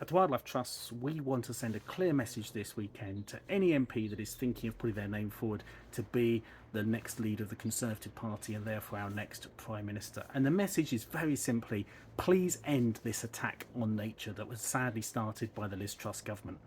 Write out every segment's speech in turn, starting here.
At Wildlife Trusts, we want to send a clear message this weekend to any MP that is thinking of putting their name forward to be the next leader of the Conservative Party and therefore our next Prime Minister. And the message is very simply, please end this attack on nature that was sadly started by the Liz Truss government.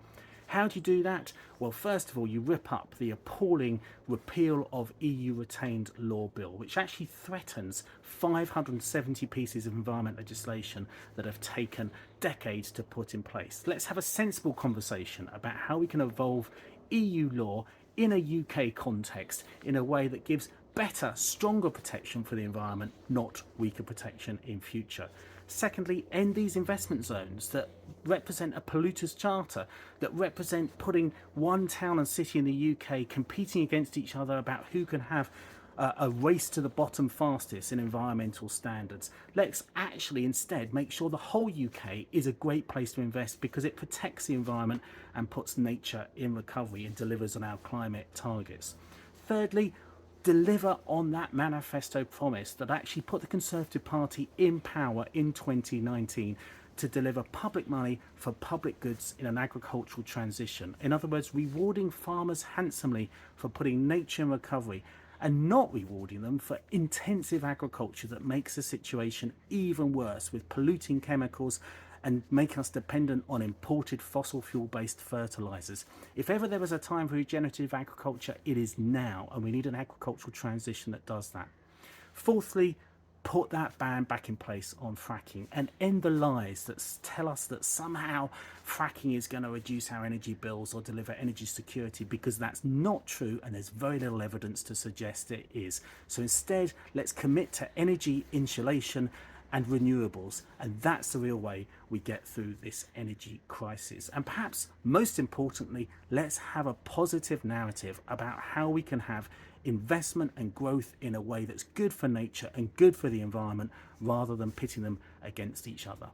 How do you do that? Well, first of all, you rip up the appalling repeal of EU retained law bill, which actually threatens 570 pieces of environment legislation that have taken decades to put in place. Let's have a sensible conversation about how we can evolve EU law in a UK context in a way that gives better, stronger protection for the environment, not weaker protection in future. Secondly, end these investment zones that represent a polluter's charter, that represent putting one town and city in the UK competing against each other about who can have a race to the bottom fastest in environmental standards. Let's actually instead make sure the whole UK is a great place to invest because it protects the environment and puts nature in recovery and delivers on our climate targets. Thirdly, deliver on that manifesto promise that actually put the Conservative Party in power in 2019 to deliver public money for public goods in an agricultural transition. In other words, rewarding farmers handsomely for putting nature in recovery and not rewarding them for intensive agriculture that makes the situation even worse with polluting chemicals and make us dependent on imported fossil fuel based fertilizers. If ever there was a time for regenerative agriculture, it is now, and we need an agricultural transition that does that. Fourthly, put that ban back in place on fracking and end the lies that tell us that somehow fracking is going to reduce our energy bills or deliver energy security, because that's not true and there's very little evidence to suggest it is. So instead, let's commit to energy insulation and renewables, and that's the real way we get through this energy crisis. And perhaps most importantly, let's have a positive narrative about how we can have investment and growth in a way that's good for nature and good for the environment rather than pitting them against each other.